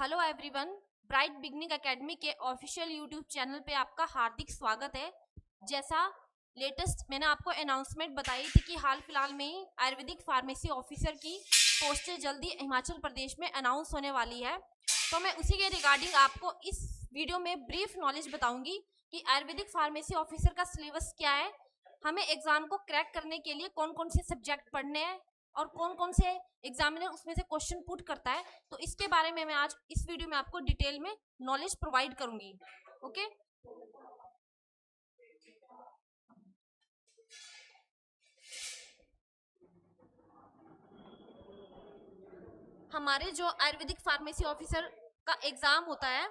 Hello everyone, bright beginning academy के official YouTube channel पे आपका हार्दिक स्वागत है। जैसा लेटेस्ट मैंने आपको अनाउंसमेंट बताई थी कि हाल फिलहाल में ही आयुर्वेदिक फार्मेसी ऑफिसर की पोस्टें जल्दी हिमाचल प्रदेश में अनाउंस होने वाली है, तो मैं उसी के रिगार्डिंग आपको इस वीडियो में ब्रीफ नॉलेज बताऊंगी कि आयुर्वेदिक फार्मेसी ऑफिसर का सिलेबस क्या है, हमें एग्जाम को क्रैक करने के लिए कौन कौन से सब्जेक्ट पढ़ने हैं और कौन कौन से एग्जामिनर उसमें से क्वेश्चन पुट करता है। तो इसके बारे में मैं आज इस वीडियो में आपको डिटेल में नॉलेज प्रोवाइड करूंगी। ओके, हमारे जो आयुर्वेदिक फार्मेसी ऑफिसर का एग्जाम होता है,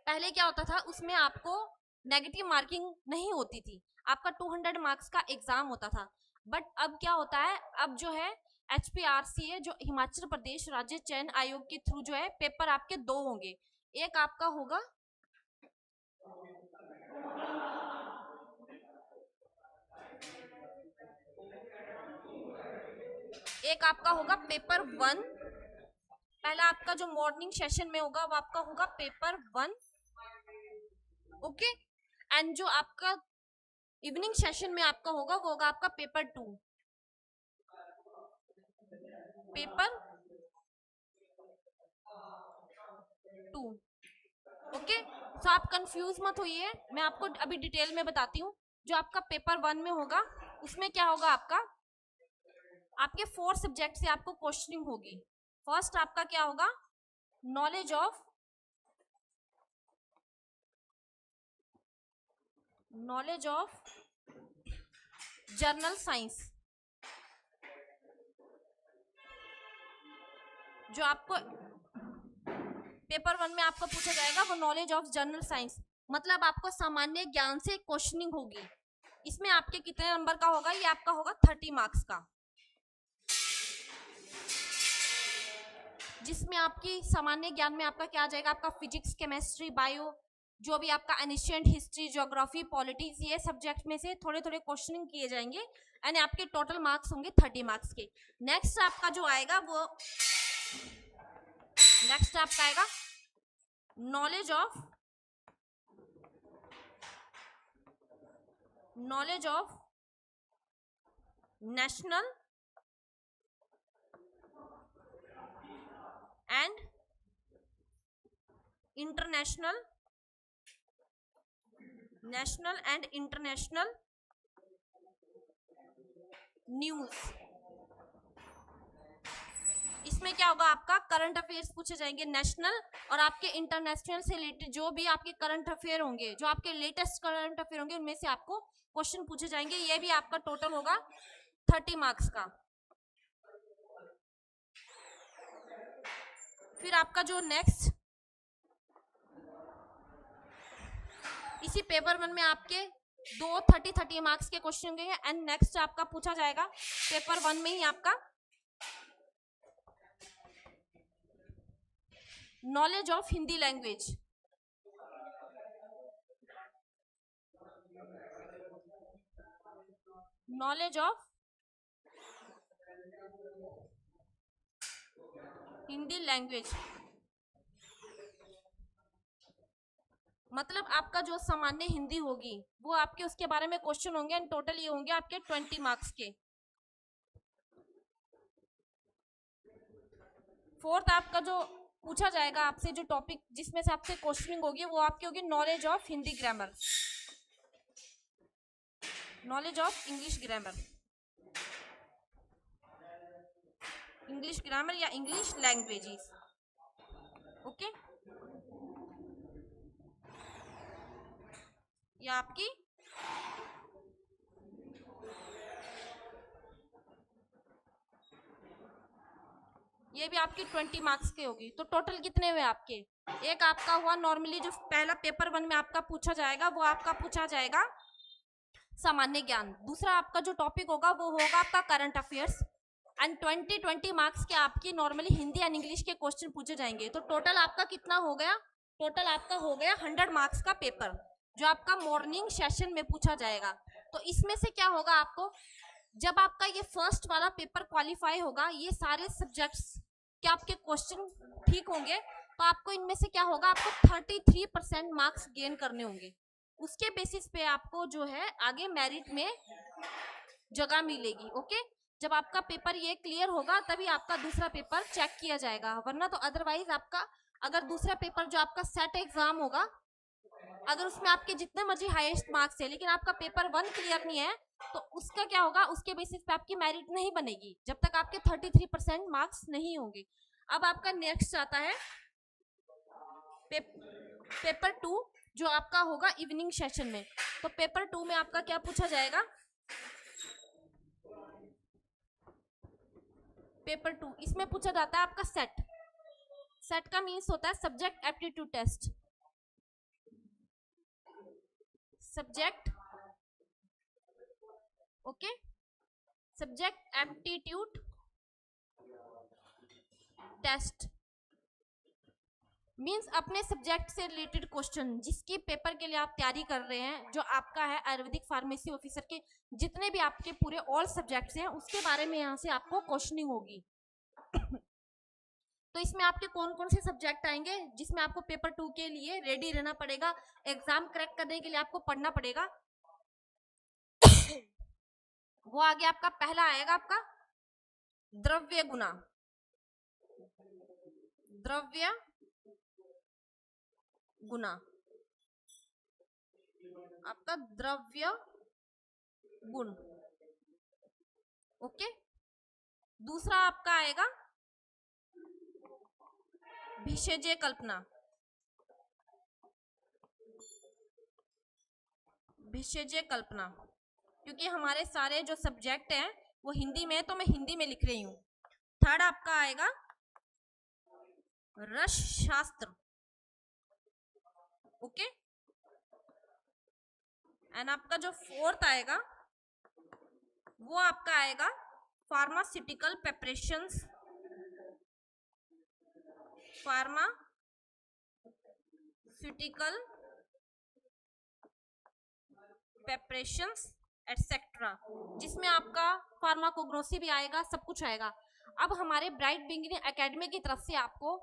पहले क्या होता था, उसमें आपको नेगेटिव मार्किंग नहीं होती थी, आपका 200 मार्क्स का एग्जाम होता था। बट अब क्या होता है, अब जो है HPRCA जो हिमाचल प्रदेश राज्य चयन आयोग के थ्रू जो है पेपर आपके दो होंगे। एक आपका होगा पेपर 1। पहला आपका जो मॉर्निंग सेशन में होगा वो आपका होगा पेपर 1। ओके, एंड जो आपका इवनिंग सेशन में आपका होगा वो होगा आपका पेपर 2। पेपर 2। ओके, तो आप कंफ्यूज मत होइए, मैं आपको अभी डिटेल में बताती हूँ। जो आपका पेपर 1 में होगा उसमें क्या होगा, आपके 4 सब्जेक्ट से आपको क्वेश्चनिंग होगी। फर्स्ट आपका क्या होगा, नॉलेज ऑफ जर्नल साइंस। जो आपको पेपर 1 में आपको पूछा जाएगा वो नॉलेज ऑफ जर्नल साइंस, मतलब आपको सामान्य ज्ञान से क्वेश्चनिंग होगी। इसमें आपके कितने नंबर का होगा, ये आपका होगा 30 मार्क्स का, जिसमें आपकी सामान्य ज्ञान में आपका क्या आ जाएगा, आपका फिजिक्स, केमिस्ट्री, बायो, जो भी आपका एनिशिएंट हिस्ट्री, ज्योग्राफी, पॉलिटिक्स, ये सब्जेक्ट में से थोड़े थोड़े क्वेश्चनिंग किए जाएंगे एंड आपके टोटल मार्क्स होंगे 30 मार्क्स के। नेक्स्ट आपका जो आएगा वो knowledge of national and international news. इसमें क्या होगा, आपका करंट अफेयर्स पूछे जाएंगे नेशनल और आपके इंटरनेशनल से रिलेटेड जो भी आपके करंट अफेयर होंगे, जो आपके लेटेस्ट करंट अफेयर होंगे, उनमें से आपको क्वेश्चन पूछे जाएंगे। ये भी आपका टोटल होगा 30 मार्क्स का। फिर आपका जो नेक्स्ट इसी पेपर 1 में आपके 30 मार्क्स के क्वेश्चन होंगे एंड नेक्स्ट आपका पूछा जाएगा पेपर 1 में ही आपका knowledge of Hindi language. Knowledge of Hindi language मतलब आपका जो सामान्य हिंदी होगी वो आपके उसके बारे में क्वेश्चन होंगे एंड टोटल ये होंगे आपके 20 मार्क्स के। फोर्थ आपका जो पूछा जाएगा आपसे, जो टॉपिक जिसमें से आपसे क्वेश्चनिंग होगी वो आपकी होगी knowledge of Hindi grammar, knowledge of English grammar या इंग्लिश लैंग्वेजेस। ओके, ये आपकी ये भी आपकी 20 मार्क्स के होगी। तो टोटल कितने हुए आपके, एक आपका हुआ नॉर्मली जो पहला पेपर 1 में आपका पूछा जाएगा वो आपका पूछा जाएगा सामान्य ज्ञान। दूसरा आपका जो टॉपिक होगा वो होगा आपका करंट अफेयर्स एंड 20 मार्क्स के आपकी नॉर्मली हिंदी एंड इंग्लिश के क्वेश्चन पूछे जाएंगे। तो टोटल आपका कितना हो गया, टोटल आपका हो गया 100 मार्क्स का पेपर जो आपका मॉर्निंग सेशन में पूछा जाएगा। तो इसमें से क्या होगा, आपको जब आपका ये फर्स्ट वाला पेपर क्वालिफाई होगा, ये सारे सब्जेक्ट्स के आपके क्वेश्चन ठीक होंगे तो आपको इनमें से क्या होगा, आपको 33% मार्क्स गेन करने होंगे। उसके बेसिस पे आपको जो है आगे मेरिट में जगह मिलेगी। ओके, जब आपका पेपर ये क्लियर होगा तभी आपका दूसरा पेपर चेक किया जाएगा, वरना तो अदरवाइज आपका अगर दूसरा पेपर जो आपका सेट एग्जाम होगा, अगर उसमें आपके जितने मर्जी हाईएस्ट मार्क्स है लेकिन आपका पेपर 1 क्लियर नहीं है, तो उसका क्या होगा, उसके बेसिस पे आपकी मेरिट नहीं बनेगी जब तक आपके 33% मार्क्स नहीं होंगे। अब आपका नेक्स्ट आता है पेपर 2 जो आपका होगा इवनिंग सेशन में। तो पेपर 2 में आपका क्या पूछा जाएगा, पेपर 2 इसमें पूछा जाता है आपका सेट। सेट का मीन्स होता है subject aptitude test. Subject, okay, subject aptitude test means अपने सब्जेक्ट से रिलेटेड क्वेश्चन, जिसकी पेपर के लिए आप तैयारी कर रहे हैं, जो आपका है आयुर्वेदिक फार्मेसी ऑफिसर के जितने भी आपके पूरे ऑल सब्जेक्ट्स हैं उसके बारे में यहाँ से आपको क्वेश्चनिंग होगी। तो इसमें आपके कौन कौन से सब्जेक्ट आएंगे जिसमें आपको पेपर 2 के लिए रेडी रहना पड़ेगा, एग्जाम क्रैक करने के लिए आपको पढ़ना पड़ेगा। वो आगे आपका पहला आएगा आपका द्रव्य गुना। द्रव्य गुना, आपका द्रव्य गुण। ओके, दूसरा आपका आएगा भिषेज्य कल्पना। भिषेज्य कल्पना, क्योंकि हमारे सारे जो सब्जेक्ट हैं वो हिंदी में है तो मैं हिंदी में लिख रही हूं। थर्ड आपका आएगा रस शास्त्र। ओके, एंड आपका जो फोर्थ आएगा वो आपका आएगा pharmaceutical preparations. Pharmaceutical preparations etcetera, जिसमें आपका फार्माकोग्नोसी भी आएगा, सब कुछ आएगा। अब हमारे ब्राइट बिगिनिंग एकेडमी की तरफ से आपको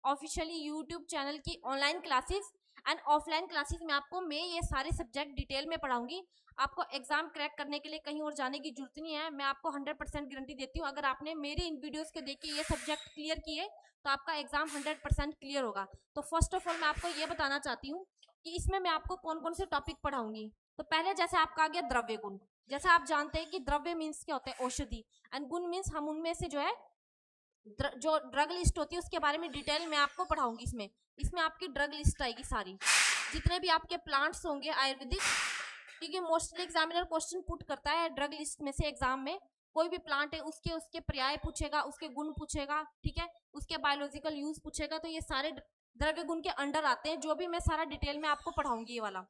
ऑफिशियली यूट्यूब चैनल की online classes and offline classes में आपको मैं ये सारे सब्जेक्ट डिटेल में पढ़ाऊंगी। आपको एग्जाम क्रैक करने के लिए कहीं और जाने की जरूरत नहीं है। मैं आपको 100% गारंटी देती हूँ, अगर आपने मेरे इन वीडियोस के देख के ये सब्जेक्ट क्लियर किए तो आपका एग्जाम 100% क्लियर होगा। तो फर्स्ट ऑफ ऑल मैं आपको ये बताना चाहती हूँ कि इसमें मैं आपको कौन कौन से टॉपिक पढ़ाऊंगी। तो पहले जैसे आपका आ गया द्रव्य गुण। जैसा आप जानते हैं कि द्रव्य मीन्स क्या होता है, औषधि, एंड गुण मीन्स हम उनमें से जो है जो ड्रग लिस्ट होती है उसके बारे में डिटेल में आपको पढ़ाऊंगी। इसमें आपकी ड्रग लिस्ट आएगी सारी, जितने भी आपके प्लांट्स होंगे आयुर्वेदिक, क्योंकि मोस्टली एग्जामिनर क्वेश्चन पुट करता है ड्रग लिस्ट में से। एग्जाम में कोई भी प्लांट है उसके पर्याय पूछेगा, उसके गुण पूछेगा, ठीक है, उसके बायोलॉजिकल यूज पूछेगा। तो ये सारे द्रव्य गुण के अंडर आते हैं, जो भी मैं सारा डिटेल में आपको पढ़ाऊंगी ये वाला।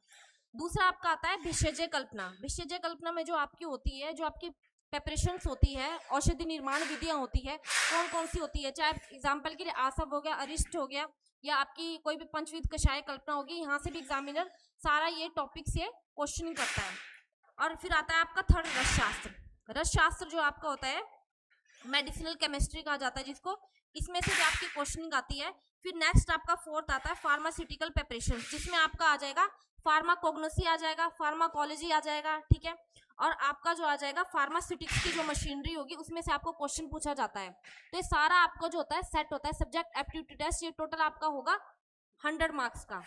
दूसरा आपका आता है भिषेज्य कल्पना। भिषेज्य कल्पना में जो आपकी होती है, जो आपकी प्रिपरेशंस होती है, औषधि निर्माण विधियां होती है, कौन कौन सी होती है, चाहे एग्जाम्पल के लिए आसव हो गया, अरिष्ट हो गया, या आपकी कोई भी पंचविध कषाय कल्पना होगी, यहाँ से भी एग्जामिनर सारा ये टॉपिक से क्वेश्चनिंग करता है। और फिर आता है आपका थर्ड रसशास्त्र। रसशास्त्र जो आपका होता है मेडिसिनल केमिस्ट्री कहा जाता है जिसको, इसमें से भी आपकी क्वेश्चनिंग आती है। फिर नेक्स्ट आपका फोर्थ आता है फार्मास्यूटिकल प्रिपरेशन, जिसमें आपका आ जाएगा फार्माकोग्नोसी आ जाएगा, फार्माकोलॉजी आ जाएगा, ठीक है, और आपका जो आ जाएगा फार्मास्यूटिक्स की जो मशीनरी होगी उसमें से आपको क्वेश्चन पूछा जाता है। तो ये सारा आपका जो होता है सेट होता है सब्जेक्ट एप्टीट्यूड टेस्ट। ये टोटल आपका होगा 100 मार्क्स का,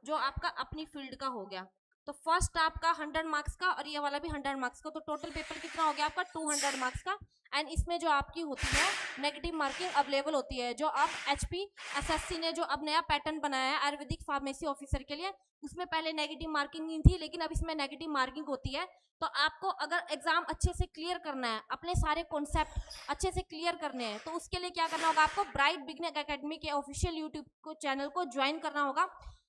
जो आपका अपनी फील्ड का हो गया। तो फर्स्ट आपका 100 मार्क्स का और ये वाला भी 100 मार्क्स का, तो टोटल पेपर कितना हो गया आपका 200 मार्क्स का। एंड इसमें जो आपकी होती है नेगेटिव मार्किंग अवेलेबल होती है, जो आप HPSSC ने जो अब नया पैटर्न बनाया है आयुर्वेदिक फार्मेसी ऑफिसर के लिए, उसमें पहले नेगेटिव मार्किंग नहीं थी, लेकिन अब इसमें नेगेटिव मार्किंग होती है। तो आपको अगर एग्जाम अच्छे से क्लियर करना है, अपने सारे कॉन्सेप्ट अच्छे से क्लियर करने हैं, तो उसके लिए क्या करना होगा, आपको ब्राइट बिगिनिंग एकेडमी के ऑफिशियल यूट्यूब चैनल को ज्वाइन करना होगा।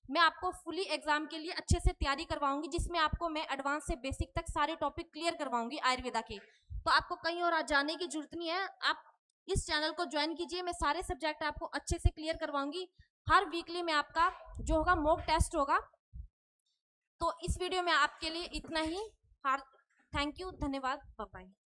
मैं आपको फुली एग्जाम के लिए अच्छे से तैयारी करवाऊंगी, जिसमें आपको मैं एडवांस से बेसिक तक सारे टॉपिक क्लियर करवाऊंगी आयुर्वेदा के। तो आपको कहीं और जाने की जरूरत नहीं है, आप इस चैनल को ज्वाइन कीजिए। मैं सारे सब्जेक्ट आपको अच्छे से क्लियर करवाऊंगी। हर वीकली में आपका जो होगा मॉक टेस्ट होगा। तो इस वीडियो में आपके लिए इतना ही। थैंक यू, धन्यवाद, बाय बाय।